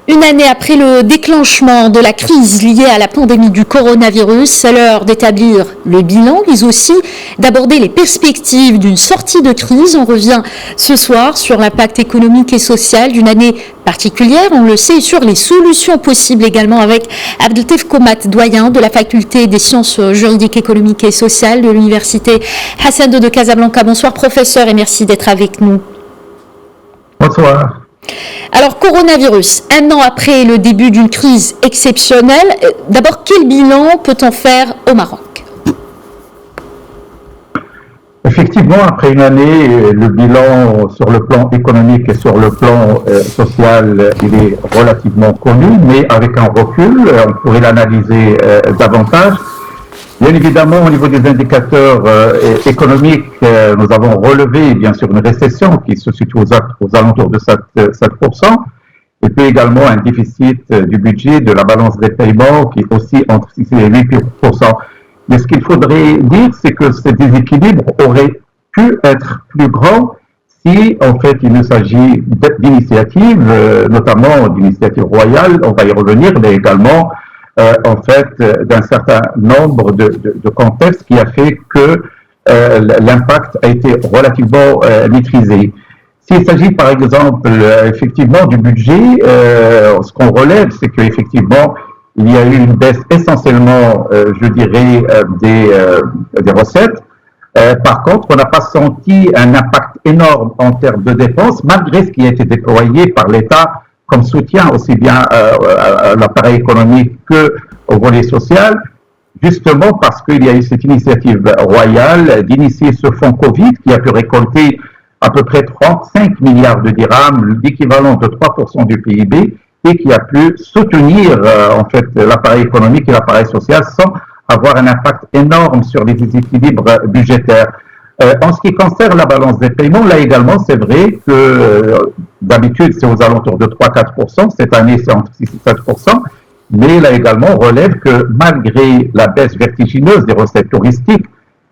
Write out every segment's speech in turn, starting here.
Une année après le déclenchement de la crise liée à la pandémie du coronavirus, c'est l'heure d'établir le bilan, mais aussi d'aborder les perspectives d'une sortie de crise. On revient ce soir sur l'impact économique et social d'une année particulière, on le sait, et sur les solutions possibles également avec Abdeltef Komat, doyen de la faculté des sciences juridiques, économiques et sociales de l'université Hassan II de Casablanca. Bonsoir professeur et merci d'être avec nous. Bonsoir. Alors, coronavirus, un an après le début d'une crise exceptionnelle, d'abord, quel bilan peut-on faire au Maroc? Effectivement, après une année, le bilan sur le plan économique et sur le plan social, il est relativement connu, mais avec un recul, on pourrait l'analyser davantage. Bien évidemment, au niveau des indicateurs économiques, nous avons relevé bien sûr une récession qui se situe aux alentours de 7%, et puis également un déficit du budget de la balance des paiements qui est aussi entre 6 et 8%. Mais ce qu'il faudrait dire, c'est que ce déséquilibre aurait pu être plus grand si en fait il ne s'agit d'initiatives, notamment d'initiatives royales, on va y revenir, mais également en fait, d'un certain nombre de contextes qui a fait que l'impact a été relativement maîtrisé. S'il s'agit par exemple effectivement du budget, ce qu'on relève, c'est qu'effectivement il y a eu une baisse essentiellement, je dirais, des recettes. Par contre, on n'a pas senti un impact énorme en termes de dépenses, malgré ce qui a été déployé par l'État comme soutien aussi bien à l'appareil économique qu'au volet social, justement parce qu'il y a eu cette initiative royale d'initier ce fonds Covid qui a pu récolter à peu près 35 milliards de dirhams, l'équivalent de 3% du PIB, et qui a pu soutenir en fait l'appareil économique et l'appareil social sans avoir un impact énorme sur les déséquilibres budgétaires. En ce qui concerne la balance des paiements, là également, c'est vrai que d'habitude, c'est aux alentours de 3-4%. Cette année, c'est entre 6 et 7%. Mais là également, on relève que malgré la baisse vertigineuse des recettes touristiques,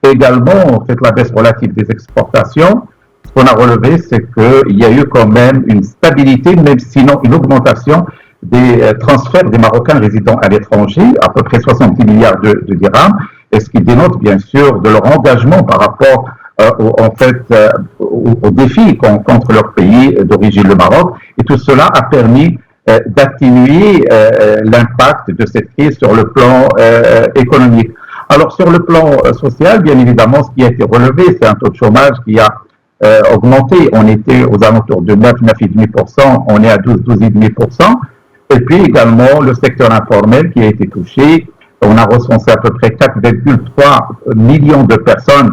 également, en fait, la baisse relative des exportations, ce qu'on a relevé, c'est qu'il y a eu quand même une stabilité, même sinon une augmentation des transferts des Marocains résidant à l'étranger, à peu près 70 milliards de dirhams, et ce qui dénote bien sûr de leur engagement par rapport aux défis qu'encontre leur pays d'origine, le Maroc. Et tout cela a permis d'atténuer l'impact de cette crise sur le plan économique. Alors sur le plan social, bien évidemment, ce qui a été relevé, c'est un taux de chômage qui a augmenté. On était aux alentours de 9-9,5%, on est à 12-12,5%. Et puis également le secteur informel qui a été touché. On a recensé à peu près 4,3 millions de personnes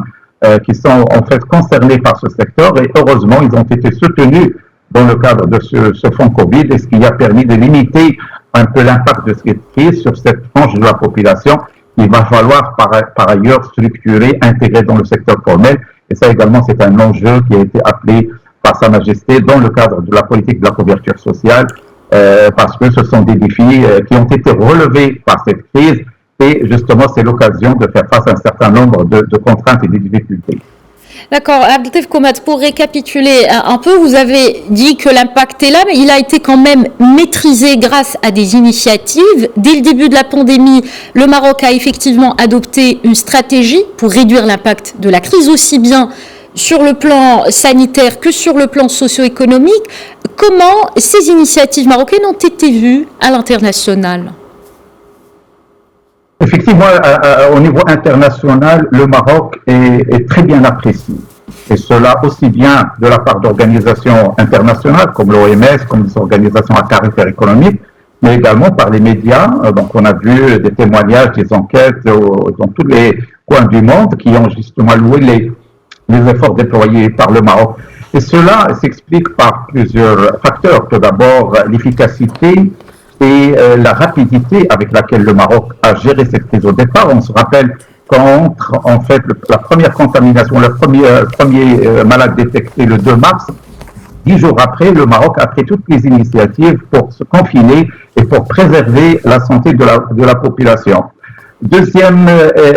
qui sont en fait concernés par ce secteur et heureusement ils ont été soutenus dans le cadre de ce fonds Covid et ce qui a permis de limiter un peu l'impact de cette crise sur cette frange de la population. Il va falloir par ailleurs structurer, intégrer dans le secteur formel et ça également c'est un enjeu qui a été appelé par Sa Majesté dans le cadre de la politique de la couverture sociale parce que ce sont des défis qui ont été relevés par cette crise. Et justement, c'est l'occasion de faire face à un certain nombre de contraintes et de difficultés. D'accord. Abdeltef Komat, pour récapituler un peu, vous avez dit que l'impact est là, mais il a été quand même maîtrisé grâce à des initiatives. Dès le début de la pandémie, le Maroc a effectivement adopté une stratégie pour réduire l'impact de la crise, aussi bien sur le plan sanitaire que sur le plan socio-économique. Comment ces initiatives marocaines ont été vues à l'international ? Effectivement, au niveau international, le Maroc est très bien apprécié. Et cela aussi bien de la part d'organisations internationales comme l'OMS, comme des organisations à caractère économique, mais également par les médias. Donc on a vu des témoignages, des enquêtes dans tous les coins du monde qui ont justement loué les efforts déployés par le Maroc. Et cela s'explique par plusieurs facteurs. Tout d'abord, l'efficacité et la rapidité avec laquelle le Maroc a géré cette crise au départ. On se rappelle qu'entre en fait la première contamination, le premier malade détecté le 2 mars, 10 jours après, le Maroc a pris toutes les initiatives pour se confiner et pour préserver la santé de la population. Deuxième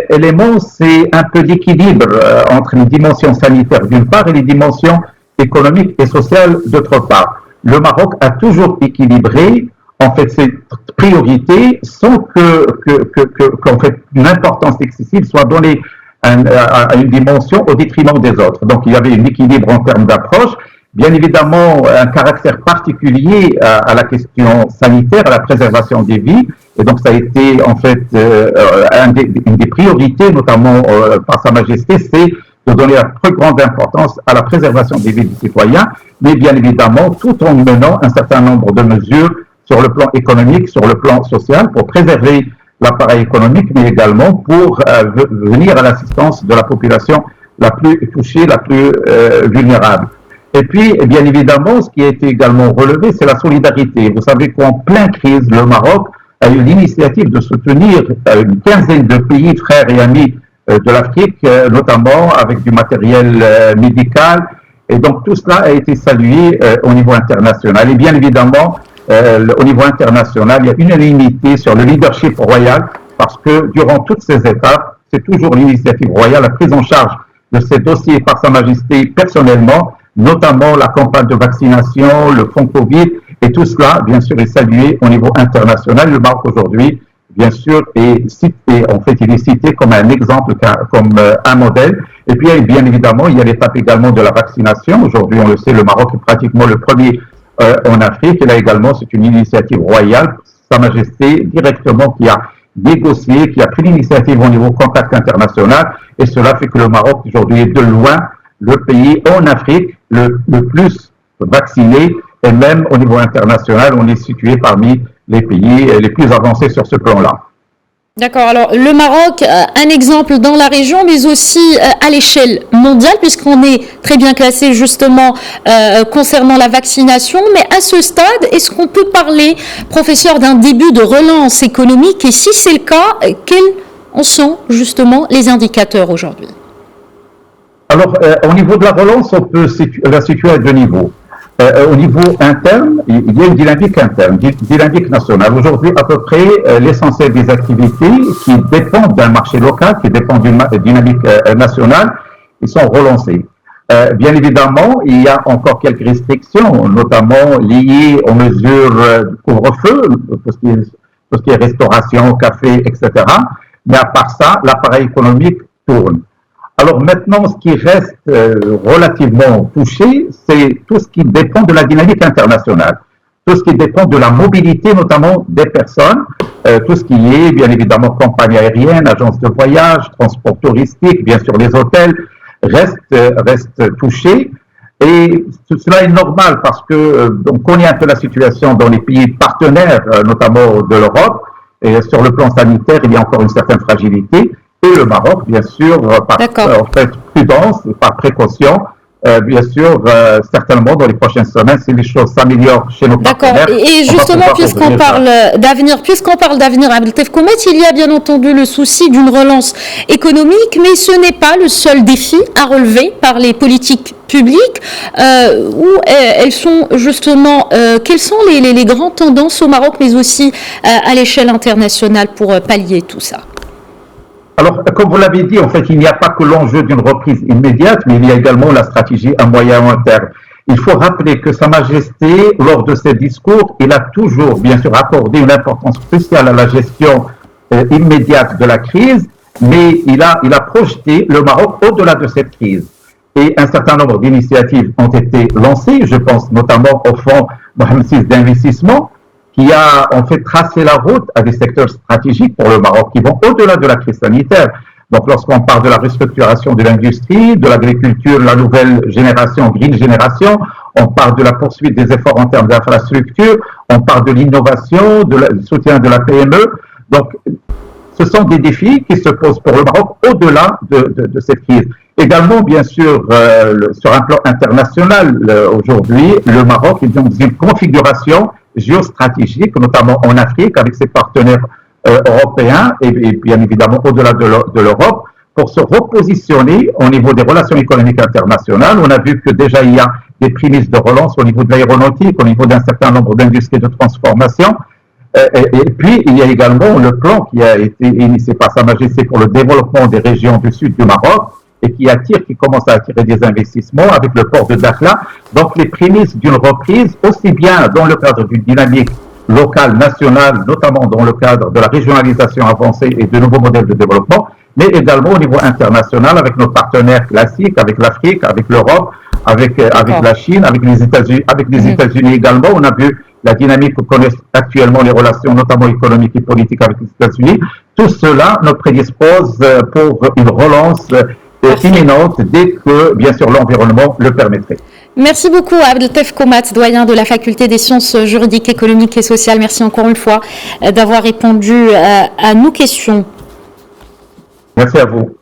élément, c'est un peu l'équilibre entre les dimensions sanitaires d'une part et les dimensions économiques et sociales d'autre part. Le Maroc a toujours équilibré en fait, ces priorités sans qu'en fait, une importance excessive soit donnée à une dimension au détriment des autres. Donc, il y avait un équilibre en termes d'approche. Bien évidemment, un caractère particulier à la question sanitaire, à la préservation des vies. Et donc, ça a été, en fait, une des priorités, notamment par Sa Majesté, c'est de donner la plus grande importance à la préservation des vies des citoyens, mais bien évidemment, tout en menant un certain nombre de mesures sur le plan économique, sur le plan social, pour préserver l'appareil économique, mais également pour venir à l'assistance de la population la plus touchée, la plus vulnérable. Et puis, bien évidemment, ce qui a été également relevé, c'est la solidarité. Vous savez qu'en pleine crise, le Maroc a eu l'initiative de soutenir une quinzaine de pays, frères et amis de l'Afrique, notamment avec du matériel médical. Et donc, tout cela a été salué au niveau international. Et bien évidemment, au niveau international, il y a unanimité sur le leadership royal, parce que durant toutes ces étapes, c'est toujours l'initiative royale, la prise en charge de ces dossiers par Sa Majesté personnellement, notamment la campagne de vaccination, le fonds Covid, et tout cela, bien sûr, est salué au niveau international. Le Maroc aujourd'hui, bien sûr, est cité, en fait, il est cité comme un exemple, comme un modèle. Et puis, bien évidemment, il y a l'étape également de la vaccination. Aujourd'hui, on le sait, le Maroc est pratiquement le premier en Afrique. Et là également, c'est une initiative royale, Sa Majesté directement qui a négocié, qui a pris l'initiative au niveau contact international. Et cela fait que le Maroc, aujourd'hui, est de loin le pays en Afrique le plus vacciné, et même au niveau international, on est situé parmi les pays les plus avancés sur ce plan-là. D'accord. Alors, le Maroc, un exemple dans la région, mais aussi à l'échelle mondiale, puisqu'on est très bien classé justement concernant la vaccination. Mais à ce stade, est-ce qu'on peut parler, professeur, d'un début de relance économique? Et si c'est le cas, quels en sont justement les indicateurs aujourd'hui? Alors, au niveau de la relance, on peut la situer à deux niveaux. Au niveau interne, il y a une dynamique interne, une dynamique nationale. Aujourd'hui, à peu près l'essentiel des activités qui dépendent d'un marché local, qui dépendent d'une dynamique nationale, ils sont relancés. Bien évidemment, il y a encore quelques restrictions, notamment liées aux mesures de couvre-feu, tout ce qui est restauration, café, etc. Mais à part ça, l'appareil économique tourne. Alors maintenant, ce qui reste relativement touché, c'est tout ce qui dépend de la dynamique internationale, tout ce qui dépend de la mobilité, notamment des personnes, tout ce qui est, bien évidemment, compagnie aérienne, agence de voyage, transport touristique, bien sûr les hôtels, reste touché. Et cela est normal parce que on connaît un peu la situation dans les pays partenaires, notamment de l'Europe, et sur le plan sanitaire, il y a encore une certaine fragilité. Et le Maroc, bien sûr, par en fait, prudence et par précaution, bien sûr, certainement dans les prochaines semaines, si les choses s'améliorent chez nos partenaires. D'accord. Et justement, puisqu'on parle d'avenir, Abdeltef Koumet, il y a bien entendu le souci d'une relance économique, mais ce n'est pas le seul défi à relever par les politiques publiques. Où elles sont justement, quelles sont les grandes tendances au Maroc, mais aussi à l'échelle internationale pour pallier tout ça? Alors, comme vous l'avez dit, en fait, il n'y a pas que l'enjeu d'une reprise immédiate, mais il y a également la stratégie à moyen et long terme. Il faut rappeler que Sa Majesté, lors de ses discours, il a toujours, bien sûr, accordé une importance cruciale à la gestion immédiate de la crise, mais il a projeté le Maroc au-delà de cette crise. Et un certain nombre d'initiatives ont été lancées, je pense notamment au fonds Mohamed VI d'investissement, qui a en fait tracé la route à des secteurs stratégiques pour le Maroc qui vont au-delà de la crise sanitaire. Donc lorsqu'on parle de la restructuration de l'industrie, de l'agriculture, la nouvelle génération, green génération, on parle de la poursuite des efforts en termes d'infrastructure, on parle de l'innovation, du soutien de la PME. Donc ce sont des défis qui se posent pour le Maroc au-delà de cette crise. Également, bien sûr, sur un plan international, aujourd'hui, le Maroc est dans une configuration géostratégique, notamment en Afrique, avec ses partenaires européens et bien évidemment au-delà de l'Europe, pour se repositionner au niveau des relations économiques internationales. On a vu que déjà il y a des prémices de relance au niveau de l'aéronautique, au niveau d'un certain nombre d'industries de transformation. Et puis, il y a également le plan qui a été initié par Sa Majesté pour le développement des régions du sud du Maroc, et qui commence à attirer des investissements avec le port de Dakhla. Donc, les prémices d'une reprise, aussi bien dans le cadre d'une dynamique local, national, notamment dans le cadre de la régionalisation avancée et de nouveaux modèles de développement, mais également au niveau international avec nos partenaires classiques, avec l'Afrique, avec l'Europe, avec la Chine, avec les États-Unis également. On a vu la dynamique que connaissent actuellement les relations, notamment économiques et politiques avec les États-Unis. Tout cela nous prédispose pour une relance imminente dès que, bien sûr, l'environnement le permettrait. Merci beaucoup, Abdeltef Komat, doyen de la Faculté des sciences juridiques, économiques et sociales. Merci encore une fois d'avoir répondu à nos questions. Merci à vous.